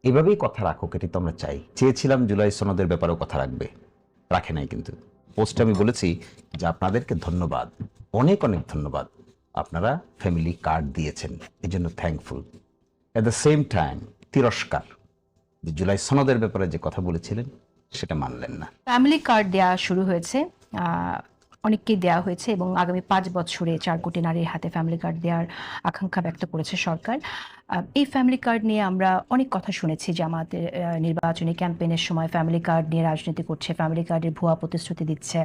এভাবেই কথা রাখুক, এটি তো আমরা চাই। চেয়েছিলাম জুলাই সনদের ব্যাপারেও কথা রাখবে, রাখে নাই। কিন্তু পোস্টে আমি বলেছি যে আপনাদেরকে ধন্যবাদ, অনেক অনেক ধন্যবাদ, আপনারা ফ্যামিলি কার্ড দিয়েছেন, এই জন্য thankful. At the same time তিরস্কার, যে জুলাই সনদের ব্যাপারে যে কথা বলেছিলেন সেটা মানলেন না। ফ্যামিলি কার্ড দেওয়া শুরু হয়েছে, অনেককেই দেওয়া হয়েছে এবং আগামী 5 বছরে 4 কোটি নারীর হাতে ফ্যামিলি কার্ড দেওয়ার আকাঙ্ক্ষা ব্যক্ত করেছে সরকার। এই ফ্যামিলি কার্ড নিয়ে আমরা অনেক কথা শুনেছি যে আমাদের নির্বাচনী ক্যাম্পেইনের সময় ফ্যামিলি কার্ড নিয়ে রাজনীতি করছে, ফ্যামিলি কার্ডের ভুয়া প্রতিশ্রুতি দিচ্ছে।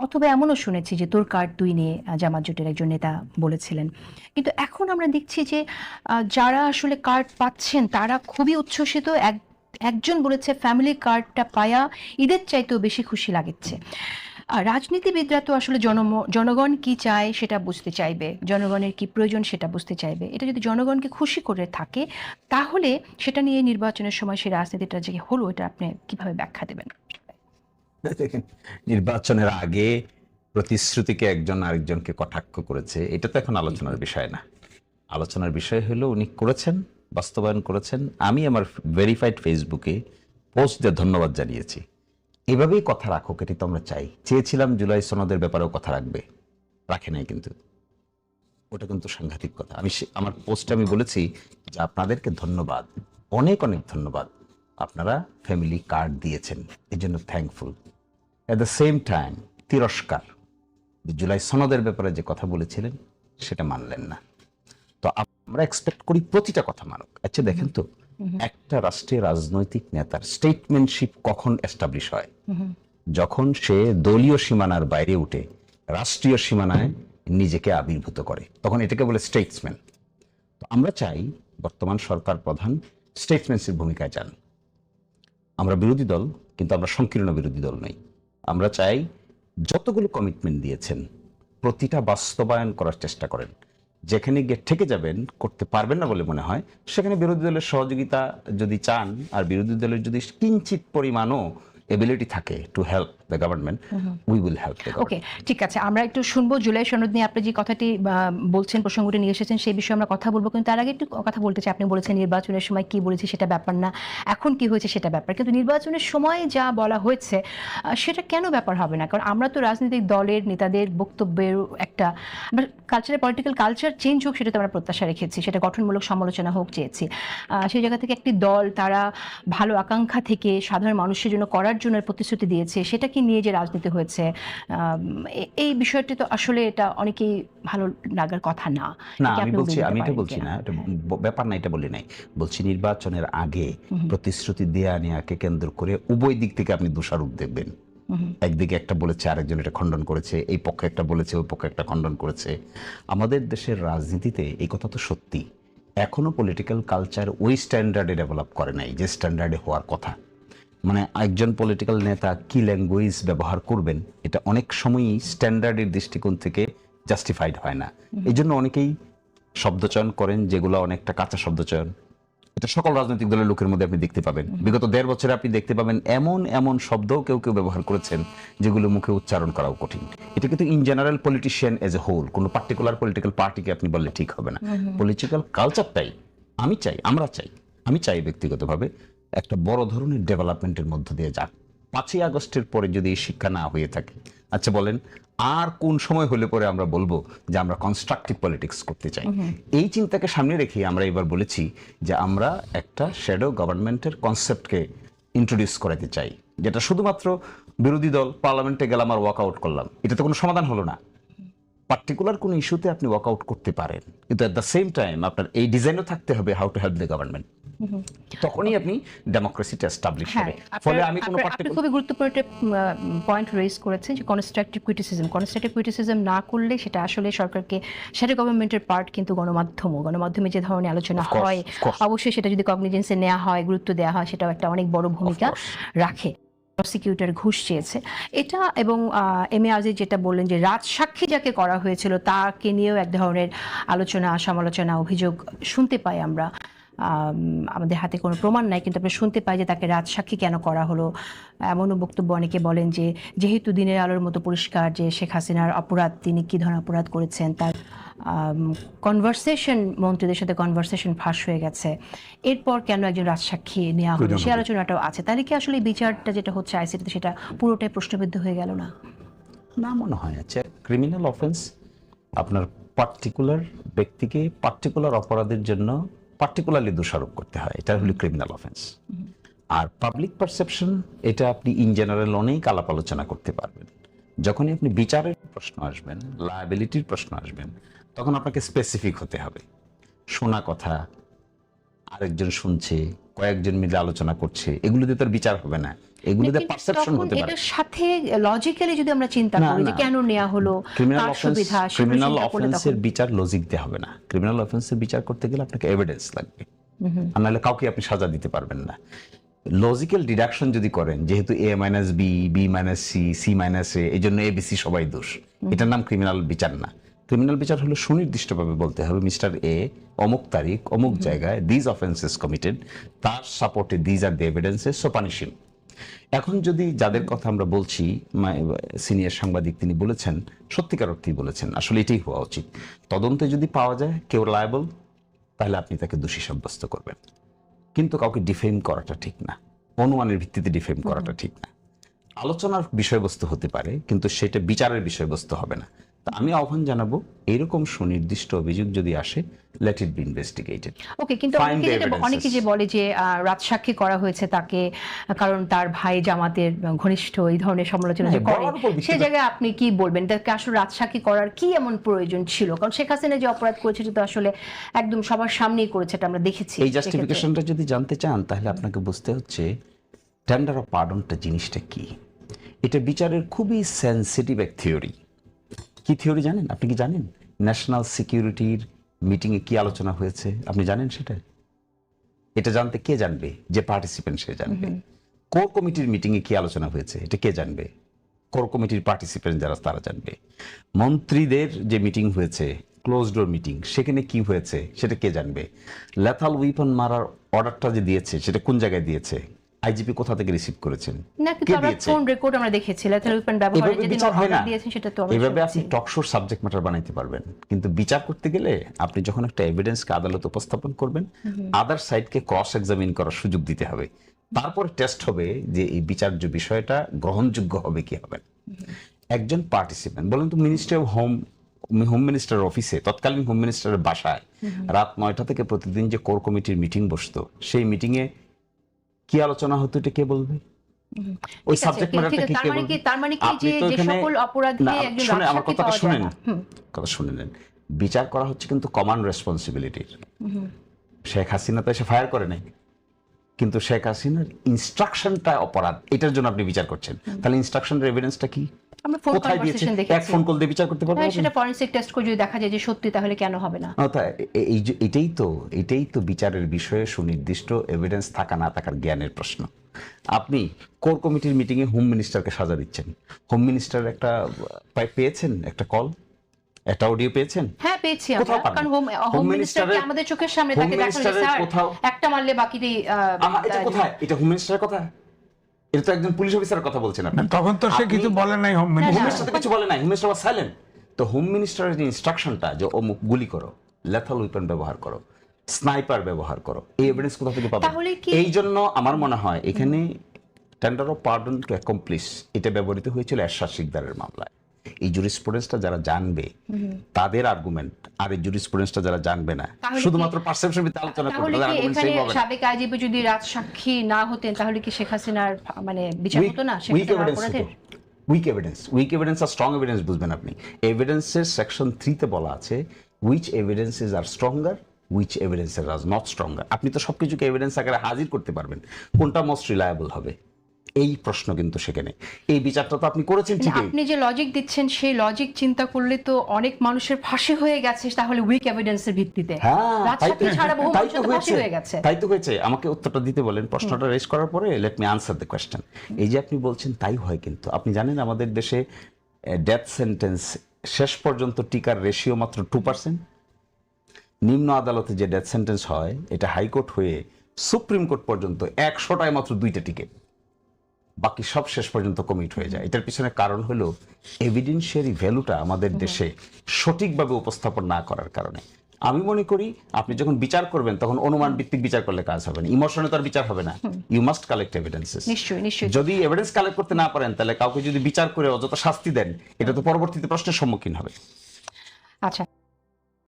অথবা এমনও শুনেছি যে তোর কার্ড তুই নিয়ে জামাত জোটের একজন নেতা বলেছিলেন। কিন্তু এখন আমরা দেখছি যে যারা আসলে কার্ড পাচ্ছেন তারা খুবই উচ্ছ্বসিত। একজন বলেছে ফ্যামিলি কার্ডটা পায়া ঈদের চাইতেও বেশি খুশি লাগছে। রাজনীতিবিদরা তো আসলে জনগণ কি চায় সেটা বুঝতে চাইবে, জনগণের কি প্রয়োজন সেটা বুঝতে চাইবে। এটা যদি জনগণকে খুশি করে থাকে তাহলে সেটা নিয়ে নির্বাচনের সময় সেই রাজনীতিটা যে হলো, এটা আপনি কিভাবে ব্যাখ্যা দেবেন? দেখেন, নির্বাচনের আগে প্রতিশ্রুতিকে একজন আরেকজনকে কটাক্ষ করেছে, এটা তো এখন আলোচনার বিষয় না। আলোচনার বিষয় হলো উনি করেছেন, বাস্তবায়ন করেছেন। আমি আমার ভেরিফাইড ফেসবুকে পোস্ট দিয়ে ধন্যবাদ জানিয়েছি। এভাবেই কথা রাখুক, এটি তো আমরা চাই। চেয়েছিলাম জুলাই সনদের ব্যাপারেও কথা রাখবে, রাখে নাই। কিন্তু ওটা কিন্তু সাংঘাতিক কথা। আমার পোস্টে আমি বলেছি যে আপনাদেরকে ধন্যবাদ, অনেক অনেক ধন্যবাদ, আপনারা ফ্যামিলি কার্ড দিয়েছেন, এই জন্য thankful. At the same time তিরস্কার, যে জুলাই সনদের ব্যাপারে যে কথা বলেছিলেন সেটা মানলেন না। তো আমরা এক্সপেক্ট করি প্রতিটা কথা মানুক। আচ্ছা দেখেন তো, একটা রাষ্ট্রের রাজনৈতিক নেতার স্টেটমেন্টশিপ কখন এস্টাবলিশ হয়? যখন সে দলীয় সীমানার বাইরে উঠে রাষ্ট্রীয় সীমানায় নিজেকে আবির্ভূত করে, তখন এটাকে বলে স্টেটসম্যান। তো আমরা চাই বর্তমান সরকার প্রধান স্টেটসম্যানশিপ ভূমিকায় যান। আমরা বিরোধী দল, কিন্তু আমরা সংকীর্ণ বিরোধী দল নই। আমরা চাই যতগুলো কমিটমেন্ট দিয়েছেন প্রতিটা বাস্তবায়ন করার চেষ্টা করেন। যেখানে গিয়ে ঠেকে যাবেন, করতে পারবেন না বলে মনে হয়, সেখানে বিরোধী দলের সহযোগিতা যদি চান, আর বিরোধী দলের যদি কিঞ্চিত পরিমাণও এবিলিটি থাকে to help the government, we will help the okay, government. ঠিক আছে, আমরা একটু শুনবো জুলাই সনদ নিয়ে আপনি যে কথাটি বলছেন, প্রসঙ্গটি নিয়ে এসেছেন, সেই বিষয়ে আমরা কথা বলবো। কিন্তু তার আগে একটু কথা বলতে চাই, আপনি বলেছেন নির্বাচনের সময় কি বলেছি সেটা ব্যাপার না, এখন কি হয়েছে সেটা ব্যাপার। কিন্তু নির্বাচনের সময় যা বলা হয়েছে সেটা কেন ব্যাপার হবে না? কারণ আমরা তো রাজনৈতিক দলের নেতাদের বক্তব্যের একটা কালচারে, পলিটিক্যাল কালচার চেঞ্জ হোক সেটা তো আমরা প্রত্যাশা রেখেছি, সেটা গঠনমূলক সমালোচনা হোক চেয়েছি। সেই জায়গা থেকে একটি দল তারা ভালো আকাঙ্ক্ষা থেকে সাধারণ মানুষের জন্য করার জন্য প্রতিশ্রুতি দিয়েছে, সেটাকে নিয়ে যে রাজনীতি হয়েছে, এই বিষয়টি তো আসলে এটা অনেকেই ভালো লাগার কথা না। না, আমি এটা বলছি না, এটা ব্যাপার না, এটা বলি নাই। বলছি নির্বাচনের আগে প্রতিশ্রুতি দেয়া নেয়াকে কেন্দ্র করে উভয় দিক থেকে আপনি দোষারোপ দেখবেন। একদিকে একটা বলেছে, আরেকজন এটা খণ্ডন করেছে, এই পক্ষে একটা বলেছে, ওই পক্ষে একটা খণ্ডন করেছে। আমাদের দেশের রাজনীতিতে এই কথা তো সত্যি, এখনো পলিটিক্যাল কালচার ওই স্ট্যান্ডার্ডে ডেভেলপ করে নাই যে স্ট্যান্ডার্ডে হওয়ার কথা। মানে একজন পলিটিক্যাল নেতা কি ল্যাঙ্গুয়েজ ব্যবহার করবেন, এটা অনেক সময়ই স্ট্যান্ডার্ডের দৃষ্টিকোণ থেকে জাস্টিফাইড হয় না। এই জন্য অনেকেই শব্দচয়ন করেন যেগুলো অনেকটা কাঁচা শব্দচয়ন। এটা সকল রাজনৈতিক দলের লোকের মধ্যে আপনি দেখতে পাবেন। বিগত 1.5 বছরে আপনি দেখতে পাবেন এমন এমন শব্দও কেউ কেউ ব্যবহার করেছেন যেগুলো মুখে উচ্চারণ করাও কঠিন। এটা কিন্তু in general politician as a whole, কোনো পার্টিকুলার পলিটিক্যাল পার্টিকে আপনি বললে ঠিক হবে না। পলিটিক্যাল কালচারটাই আমি চাই, আমি চাই ব্যক্তিগতভাবে একটা বড় ধরনের ডেভেলপমেন্টের মধ্য দিয়ে যাক। 5ই আগস্টের পরে যদি এই শিক্ষা না হয়ে থাকে, আচ্ছা বলেন আর কোন সময় হলে পরে আমরা বলবো যে আমরা কনস্ট্রাকটিভ পলিটিক্স করতে চাই? এই চিন্তাকে সামনে রেখে আমরা এবার বলেছি যে আমরা একটা শ্যাডো গভর্নমেন্টের কনসেপ্টকে ইন্ট্রোডিউস করাতে চাই, যেটা শুধুমাত্র বিরোধী দল পার্লামেন্টে গেলাম আর ওয়াকআউট করলাম, এটা তো কোনো সমাধান হলো না। পার্টিকুলার কোনো ইস্যুতে আপনি ওয়াকআউট করতে পারেন, কিন্তু অ্যাট দ্য সেম টাইম আপনার এই ডিজাইনও থাকতে হবে how to help the government. তখনই আপনি ডেমোক্রেসিটা এস্টাবলিশ হবে। ফলে আমি কোনো পার্টিকুলার, খুবই গুরুত্বপূর্ণ একটা পয়েন্ট রেজ করেছেন যে কনস্ট্রাকটিভ ক্রিটিসিজম না করলে সেটা আসলে সরকারকে, সেটা গভর্নমেন্টের পার্ট, কিন্তু গণমাধ্যমে যে ধরনের আলোচনা হয় অবশ্যই সেটা যদি কগনিজেন্সে নেওয়া হয়, গুরুত্ব দেওয়া হয়, সেটাও একটা অনেক বড় ভূমিকা রাখে। প্রসিকিউটর ঘুষ চেয়েছে এটা, এবং এম এ আজিজ যেটা বললেন যে রাজসাক্ষী যাকে করা হয়েছিল তাকে নিয়েও এক ধরনের আলোচনা, সমালোচনা, অভিযোগ শুনতে পাই আমরা। আমাদের হাতে কোনো প্রমাণ নাই, কিন্তু আমরা শুনতে পাই যে তাকে রাজসাক্ষী কেন করা হলো। এমনও বক্তব্য অনেকে বলেন যে যেহেতু দিনের আলোর মতো পরিষ্কার যে শেখ হাসিনার অপরাধ, তিনি কী ধরনের অপরাধ করেছেন, তার কনভারসেশন, মন্ত্রীদের সাথে কনভারসেশন ফাঁস হয়ে গেছে, এরপর কেন একজন রাজসাক্ষী নেওয়া হলো, সেই আলোচনাটাও আছে। তাহলে কি আসলে এই বিচারটা যেটা হচ্ছে আইসিটিতে সেটা পুরোটাই প্রশ্নবিদ্ধ হয়ে গেল না? না মনে হয়। আচ্ছা, ক্রিমিনাল অফেন্স আপনার পার্টিকুলার ব্যক্তিকে পার্টিকুলার অপরাধের জন্য পার্টিকুলারলি দোষারোপ করতে হয়, এটা হলো ক্রিমিনাল অফেন্স। আর পাবলিক পারসেপশন, এটা আপনি ইন জেনারেল অনেক আলাপ আলোচনা করতে পারবেন। যখনই আপনি বিচারের প্রশ্ন আসবেন, লায়াবিলিটির প্রশ্ন আসবেন, তখন আপনাকে স্পেসিফিক হতে হবে। শোনা কথা, আরেকজন শুনছে, কয়েকজন মিলে আলোচনা করছে, এগুলোতে তার বিচার হবে না, এগুলোতে পারসেপশন হতে পারে। এটার সাথে লজিক্যালি যদি আমরা চিন্তা করি যে কেন নেওয়া হলো, ক্রিমিনাল কার সুবিধা, ক্রিমিনাল অফেন্সের বিচার লজিক দিয়ে হবে না। ক্রিমিনাল অফেন্সের বিচার করতে গেলে আপনাকে এভিডেন্স লাগবে, আর নাহলে কাউকে আপনি সাজা দিতে পারবেন না। লজিক্যাল ডিডাকশন যদি করেন, যেহেতু A minus B, B minus C, C minus A, এই জন্য এবিসি সবাই দোষ, এটার নাম ক্রিমিনাল বিচার না। ক্রিমিনাল বিচার হলো সুনির্দিষ্টভাবে বলতে হবে মিস্টার এ অমুক তারিখ অমুক জায়গায় দিজ অফেন্সেস কমিটেড, তার সাপোর্টে these are the evidences, so punish him. এখন যদি যাদের কথা আমরা বলছি, সিনিয়র সাংবাদিক তিনি বলেছেন, সত্যিকার অর্থেই বলেছেন, আসলে এটাই হওয়া উচিত। তদন্তে যদি পাওয়া যায় কেউ লায়াবল, তাহলে আপনি তাকে দোষী সাব্যস্ত করবেন, কিন্তু কাউকে ডিফেম করাটা ঠিক না, অনুমানের ভিত্তিতে ডিফেম করাটা ঠিক না। আলোচনার বিষয়বস্তু হতে পারে, কিন্তু সেটা বিচারের বিষয়বস্তু হবে না। তা আমি আহ্বান জানাবো, এরকম সুনির্দিষ্ট অভিযোগ যদি আসে, লেট ইট বি ইনভেস্টিগেটেড। ওকে, কিন্তু অনেকে যে বলে যে রাজসাক্ষী করা হয়েছে তাকে কারণ তার ভাই জামাতের ঘনিষ্ঠ, এই ধরনের সমালোচনা যে করে, সেই জায়গায় আপনি কি বলবেন? তাকে আসলে রাজসাক্ষী করার কি এমন প্রয়োজন ছিল? কারণ শেখ হাসিনা যে অপরাধ করেছে সেটা তো আসলে একদম সবার সামনেই করেছে, এটা আমরা দেখেছি। এই জাস্টিফিকেশনটা যদি জানতে চান, তাহলে আপনাকে বুঝতে হচ্ছে টেন্ডার অফ পার্ডনটা জিনিসটা কি। এটা বিচারের খুবই সেন্সিটিভ এক থিওরি। কি থিওরি জানেন? আপনি কি জানেন ন্যাশনাল সিকিউরিটির মিটিংয়ে কি আলোচনা হয়েছে? আপনি জানেন সেটা? এটা জানতে কে জানবে? যে পার্টিসিপেন্ট সে জানবে। কোর কমিটির মিটিংয়ে কি আলোচনা হয়েছে এটা কে জানবে? কোর কমিটির পার্টিসিপেন্ট যারা, তারা জানবে। মন্ত্রীদের যে মিটিং হয়েছে, ক্লোজ ডোর মিটিং, সেখানে কি হয়েছে সেটা কে জানবে? লেথাল উইপন মারার অর্ডারটা যে দিয়েছে সেটা কোন জায়গায় দিয়েছে? আইজিপি কোথা থেকে রিসিভ করেছেন? ফোন রেকর্ড আমরা দেখেছি, লেথাল উইপন ব্যবহারের যেদিন অর্ডার দিয়েছেন সেটা তো এভাবে আপনি টকশোর সাবজেক্ট ম্যাটার বানাইতে পারবেন। কিন্তু বিচার করতে গেলে আপনি যখন একটা এভিডেন্সকে আদালতে উপস্থাপন করবেন, আদার সাইডকে ক্রস এক্সামিন করার সুযোগ দিতে হবে। তারপরে টেস্ট হবে যে এই বিচার্য বিষয়টা গ্রহণযোগ্য হবে কি হবে না। একজন পার্টিসিপেন্ট বলেন তো, মিনিস্ট্রি অফ হোম মিনিস্টারের অফিসে, তৎকালীন হোম মিনিস্টারের বাসায় রাত 9টা থেকে প্রতিদিন যে কোর কমিটির মিটিং বসতো, সেই মিটিংয়ে কি আলোচনা হতো এটা কে বলবে? ওই সাবজেক্ট ম্যাটারটা কি কে বলবে? তার মানে কি যে সকল অপরাধী একজন শুনে আমার কথাটা শুনেন, হুম, কথা শুনে নেন। বিচার করা হচ্ছে কিন্তু কমন রেসপন্সিবিলিটির। শেখ হাসিনা তো এসে ফায়ার করে নাই, কিন্তু শেখ হাসিনার ইনস্ট্রাকশনটা অপরাধ, এটার জন্য আপনি বিচার করছেন। তাহলে ইনস্ট্রাকশনের এভিডেন্সটা কি? আমরা ফোন কনভারসেশন দেখেছি, এক ফোন কল দিয়ে বিচার করতে পারবেন? সেটা ফরেনসিক টেস্ট করে যদি দেখা যায় যে সত্যি, তাহলে কেন হবে না? এটাই তো বিচারের বিষয়ে সুনির্দিষ্ট এভিডেন্স থাকা না থাকার জ্ঞানের প্রশ্ন। আপনি কোর কমিটির মিটিংয়ে হোম মিনিস্টারকে সাজা দিচ্ছেন, হোম মিনিস্টার একটা পেয়েছেন, একটা কল, একটা অডিও পেয়েছেন? হ্যাঁ, পেয়েছি আমরা, কারণ হোম মিনিস্টারকে আমাদের চোখের সামনে তাকে দেখানো যায়, স্যার একটা মারলে বাকিটি। এটা কোথায়? এটা হোম মিনিস্টারের কথা? এটা তো একজন পুলিশ অফিসারের কথা বলছেন আপনি। তখন তো সে কিছু বলে নাই, হোম মিনিস্টার কিছু বলে নাই, হোম মিনিস্টার ওয়াজ সাইলেন্ট। তো হোম মিনিস্টারের যে ইনস্ট্রাকশনটা, যে অমুক গুলি করো, লেথাল ওয়েপন ব্যবহার করো, স্নাইপার ব্যবহার করো, এই এভিডেন্স কোথা থেকে পাবেন? এই জন্য আমার মনে হয় এখানে tender of pardon two accomplish এটা ব্যবহৃত হয়েছিল এরশাদ শিকদারের মামলায়। এই জুরিসপ্রুডেন্সটা যারা জানবে তাদের আর্গুমেন্ট, আর এই জুরিসপ্রুডেন্সটা যারা জানবে না, শুধুমাত্র পারসেপশন ভিত্তিতে আলোচনা করবে, তাদের আর্গুমেন্ট সেম হবে না। সাবেক আইজিপি যদি রাজসাক্ষী না হতেন, তাহলে কি শেখ হাসিনার মানে বিচার হতো না? উইক এভিডেন্স আর স্ট্রং এভিডেন্স বুঝবেন আপনি। এভিডেন্সের সেকশন 3 তে বলা আছে which evidences R stronger, which evidences are not stronger. আপনি তো সবকিছুকে এভিডেন্স আকারে হাজির করতে পারবেন, কোনটা মোস্ট রিলায়েবল হবে এই প্রশ্ন কিন্তু সেখানে। এই বিচারটা তো আপনি করেছেন ঠিকই। আপনি যে লজিক দিচ্ছেন সেই লজিক চিন্তা করলে তো অনেক মানুষের ফাঁসি হয়ে গেছে, তাহলে উইক এভিডেন্সের ভিত্তিতে। রাজসাক্ষী ছাড়া বহু মানুষের ফাঁসি হয়ে গেছে। তাই তো হয়েছে। আমাকে উত্তরটা দিতে বলেন, প্রশ্নটা রেজ করার পরে let me answer the question. এই যে আপনি বলছেন তাই হয়, কিন্তু আপনি জানেন আমাদের দেশে ডেথ সেন্টেন্স শেষ পর্যন্ত টিকার রেশিও মাত্র 2%। নিম্ন আদালতে যে ডেথ সেন্টেন্স হয় এটা হাইকোর্ট হয়ে সুপ্রিম কোর্ট পর্যন্ত 100টায় মাত্র 2টা টিকে, বাকি সব শেষ পর্যন্ত কমিট হয়ে যায়। এটার পিছনে কারণ হলো এভিডেন্সিয়ারি ভ্যালুটা আমাদের দেশে সঠিকভাবে উপস্থাপন না করার কারণে। আমি মনে করি আপনি যখন বিচার করবেন তখন অনুমান ভিত্তিক বিচার করলে কাজ হবে না, ইমোশনে তো আর বিচার হবে না। You must collect evidences. নিশ্চয়ই নিশ্চয়ই। যদি এভিডেন্স কালেক্ট করতে না পারেন তাহলে কাউকে যদি বিচার করে অযথা শাস্তি দেন এটা তো পরবর্তীতে প্রশ্নের সম্মুখীন হবে। আচ্ছা,